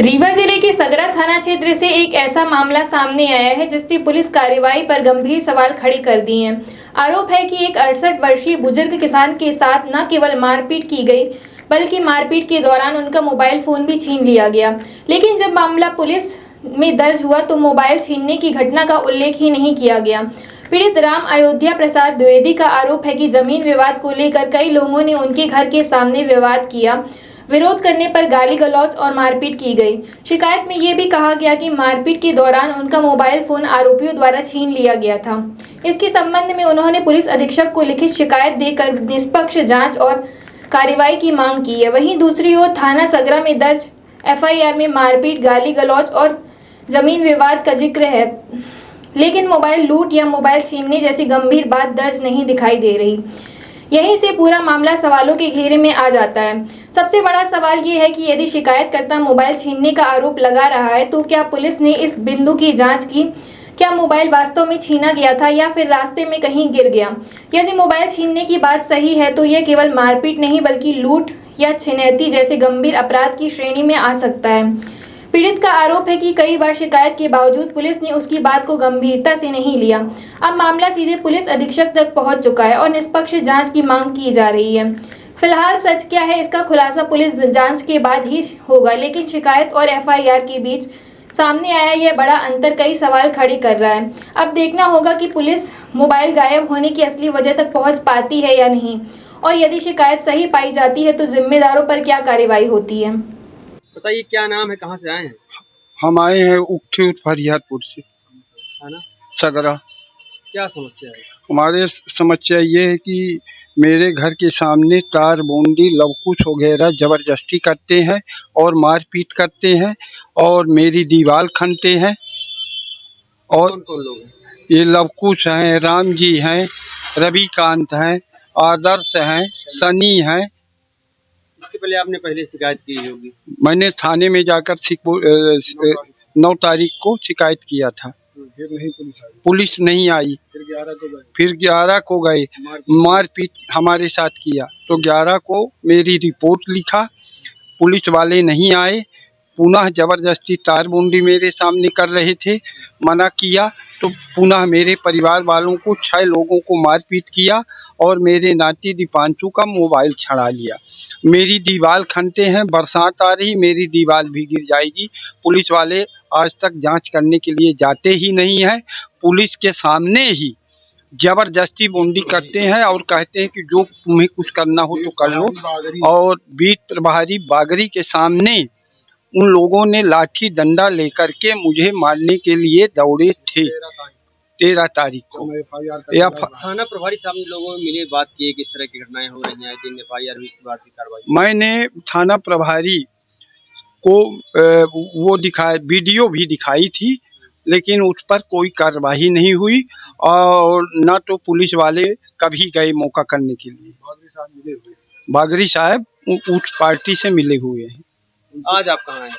रीवा जिले के सगरा थाना क्षेत्र से एक ऐसा मामला सामने आया है जिसने पुलिस कार्रवाई पर गंभीर सवाल खड़े कर दिए हैं। आरोप है कि एक 68 वर्षीय बुजुर्ग किसान के साथ न केवल मारपीट की गई बल्कि मारपीट के दौरान उनका मोबाइल फोन भी छीन लिया गया। लेकिन जब मामला पुलिस में दर्ज हुआ तो मोबाइल छीनने की घटना का उल्लेख ही नहीं किया गया। पीड़ित राम अयोध्या प्रसाद द्विवेदी का आरोप है कि जमीन विवाद को लेकर कई लोगों ने उनके घर के सामने विवाद किया। विरोध करने पर गाली गलौज और मारपीट की गई। शिकायत में ये भी कहा गया कि मारपीट के दौरान उनका मोबाइल फोन आरोपियों द्वारा छीन लिया गया था। इसके संबंध में उन्होंने पुलिस अधीक्षक को लिखित शिकायत देकर निष्पक्ष जांच और कार्रवाई की मांग की है। वहीं दूसरी ओर थाना सगरा में दर्ज एफआईआर में मारपीट, गाली गलौज और जमीन विवाद का जिक्र है, लेकिन मोबाइल लूट या मोबाइल छीनने जैसी गंभीर बात दर्ज नहीं दिखाई दे रही। यहीं से पूरा मामला सवालों के घेरे में आ जाता है। सबसे बड़ा सवाल ये है कि यदि शिकायतकर्ता मोबाइल छीनने का आरोप लगा रहा है तो क्या पुलिस ने इस बिंदु की जांच की? क्या मोबाइल वास्तव में छीना गया था या फिर रास्ते में कहीं गिर गया? यदि मोबाइल छीनने की बात सही है तो यह केवल मारपीट नहीं बल्कि लूट या छिनैती जैसे गंभीर अपराध की श्रेणी में आ सकता है। पीड़ित का आरोप है कि कई बार शिकायत के बावजूद पुलिस ने उसकी बात को गंभीरता से नहीं लिया। अब मामला सीधे पुलिस अधीक्षक तक पहुंच चुका है और निष्पक्ष जांच की मांग की जा रही है। फिलहाल सच क्या है इसका खुलासा पुलिस जांच के बाद ही होगा, लेकिन शिकायत और एफआईआर के बीच सामने आया यह बड़ा अंतर कई सवाल खड़े कर रहा है। अब देखना होगा कि पुलिस मोबाइल गायब होने की असली वजह तक पहुँच पाती है या नहीं, और यदि शिकायत सही पाई जाती है तो जिम्मेदारों पर क्या कार्रवाई होती है। बताइए, क्या नाम है, कहाँ से आए हैं? हम आए हैं उखी फरियादपुर से, है ना? सगरा। क्या समस्या है? हमारे समस्या ये है कि मेरे घर के सामने तार बूंदी लवकुश वगैरह जबरदस्ती करते हैं और मारपीट करते हैं और मेरी दीवार खनते हैं। और कौन कौन लोग हैं? ये लवकुश हैं, राम जी हैं, रविकांत हैं, आदर्श हैं, सनी हैं। इसके पहले आपने पहले शिकायत की होगी। मैंने थाने में जाकर 9 तारीख को शिकायत किया था। फिर नहीं पुलिस नहीं आई। फिर 11 को गए। मारपीट हमारे साथ किया तो 11 को मेरी रिपोर्ट लिखा। पुलिस वाले नहीं आए। पुनः जबरदस्ती तारबूंदी मेरे सामने कर रहे थे। मना किया तो पुनः मेरे परिवार वालों को 6 लोगों को मारपीट किया और मेरे नाती दीपांशु का मोबाइल छड़ा लिया। मेरी दीवार खनते हैं। बरसात आ रही, मेरी दीवार भी गिर जाएगी। पुलिस वाले आज तक जांच करने के लिए जाते ही नहीं हैं। पुलिस के सामने ही जबरदस्ती बूंदी करते हैं और कहते हैं कि जो तुम्हें कुछ करना हो तो कर लो। और बीट प्रभारी बागरी के सामने उन लोगों ने लाठी डंडा लेकर के मुझे मारने के लिए दौड़े थे। 13 तारीख को थाना प्रभारी सामने लोगों में मिले, बात की किस तरह की घटनाएं हो रही हैं, दिन एफआईआर हुई, इसके बाद की कार्रवाई। मैंने थाना प्रभारी को वो दिखाया, वीडियो भी दिखाई थी, लेकिन उस पर कोई कार्रवाई नहीं हुई और ना तो पुलिस वाले कभी गए मौका करने के लिए। बागरी साहब उस पार्टी से मिले हुए हैं। आज आप कहाँ हैं?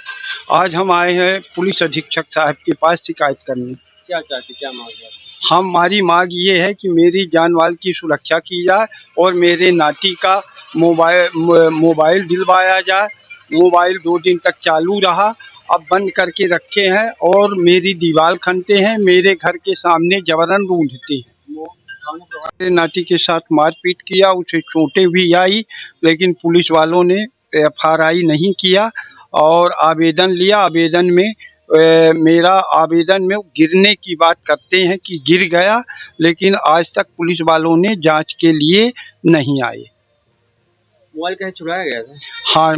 आज हम आए हैं पुलिस अधीक्षक साहब के पास शिकायत करने। क्या चाहते, क्या मांग है? हमारी मांग ये है कि मेरी जान माल की सुरक्षा की जाए और मेरे नाती का मोबाइल दिलवाया जाए। मोबाइल 2 दिन तक चालू रहा, अब बंद करके रखे हैं और मेरी दीवार खनते हैं। मेरे घर के सामने जबरन ढूंढते हैं। मेरे नाती के साथ मारपीट किया, उसे चोटें भी आई, लेकिन पुलिस वालों ने एफआईआर नहीं किया और आवेदन लिया। आवेदन में मेरा आवेदन में गिरने की बात करते हैं कि गिर गया, लेकिन आज तक पुलिस वालों ने जांच के लिए नहीं आए। मोबाइल कहीं चुराया गया था? हाँ,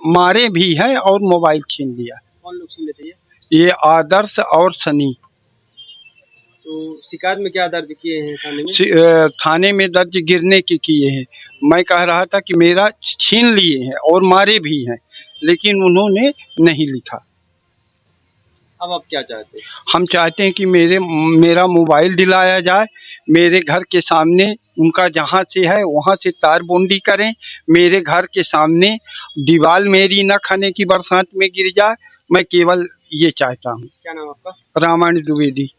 मारे भी हैं और मोबाइल छीन लिया। कौन लोग छीन लेते हैं? ये आदर्श और सनी। तो शिकायत में क्या दर्ज किए हैं थाने में? थाने में दर्ज गिरने के किए हैं। मैं कह रहा था कि मेरा छीन लिए हैं और मारे भी हैं, लेकिन उन्होंने नहीं लिखा। अब आप क्या चाहते हैं? हम चाहते हैं कि मेरा मोबाइल दिलाया जाए। मेरे घर के सामने उनका जहाँ से है वहाँ से तारबूंदी करें। मेरे घर के सामने दीवार मेरी न खाने की बरसात में गिर जाए। मैं केवल ये चाहता हूँ। क्या नाम आपका? रामायण द्विवेदी।